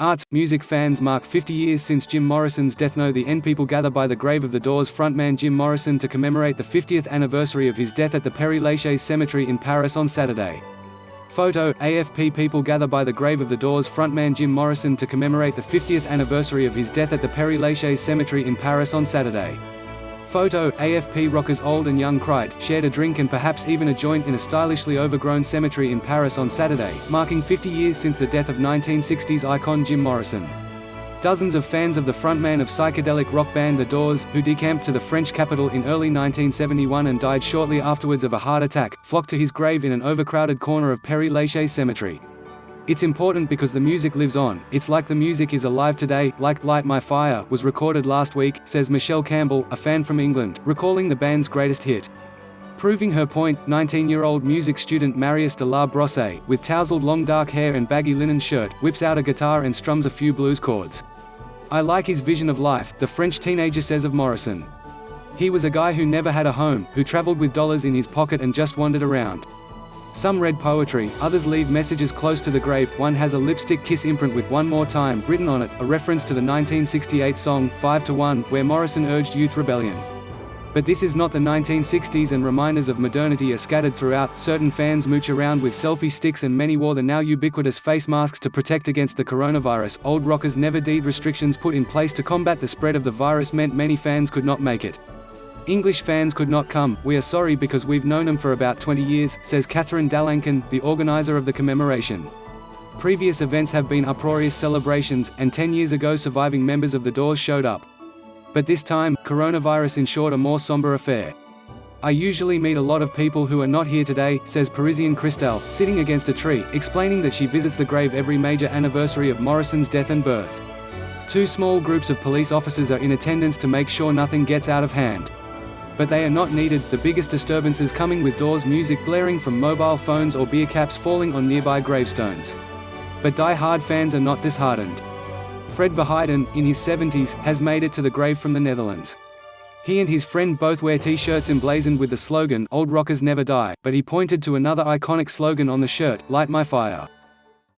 Arts, music fans mark 50 years since Jim Morrison's death. The End people gather by the grave of the Doors frontman Jim Morrison to commemorate the 50th anniversary of his death at the Pere Lachaise cemetery in Paris on Saturday. Photo, AFP people gather by the grave of the Doors frontman Jim Morrison to commemorate the 50th anniversary of his death at the Pere Lachaise cemetery in Paris on Saturday. Photo, AFPRockers old and young cried, shared a drink and perhaps even a joint in a stylishly overgrown cemetery in Paris on Saturday, marking 50 years since the death of 1960s icon Jim Morrison. Dozens of fans of the frontman of psychedelic rock band The Doors, who decamped to the French capital in early 1971 and died shortly afterwards of a heart attack, flocked to his grave in an overcrowded corner of Pere Lachaise cemetery. It's important because the music lives on. It's like the music is alive today, like Light My Fire was recorded last week, says Michelle Campbell, a fan from England, recalling the band's greatest hit. Proving her point, 19-year-old music student Marius de la Brosse, with tousled long dark hair and baggy linen shirt, whips out a guitar and strums a few blues chords. I like his vision of life, the French teenager says of Morrison. He was a guy who never had a home, who traveled with dollars in his pocket and just wandered around. Some read poetry, others leave messages close to the grave. One has a lipstick kiss imprint with "One More Time" written on it, a reference to the 1968 song, 5 to 1, where Morrison urged youth rebellion. But this is not the 1960s and reminders of modernity are scattered throughout. Certain fans mooch around with selfie sticks and many wore the now ubiquitous face masks to protect against the coronavirus. Old rockers never did. Restrictions put in place to combat the spread of the virus meant many fans could not make it. English fans could not come. We are sorry because we've known them for about 20 years, says Catherine Dalancon, the organizer of the commemoration. Previous events have been uproarious celebrations, and 10 years ago surviving members of the Doors showed up. But this time, coronavirus ensured a more somber affair. I usually meet a lot of people who are not here today, says Parisian Christelle, sitting against a tree, explaining that she visits the grave every major anniversary of Morrison's death and birth. Two small groups of police officers are in attendance to make sure nothing gets out of hand. But they are not needed, the biggest disturbances coming with Doors music blaring from mobile phones or beer caps falling on nearby gravestones. But die-hard fans are not disheartened. Fred Verheiden, in his 70s, has made it to the grave from the Netherlands. He and his friend both wear t-shirts emblazoned with the slogan, "Old Rockers Never Die," but he pointed to another iconic slogan on the shirt, "Light My Fire."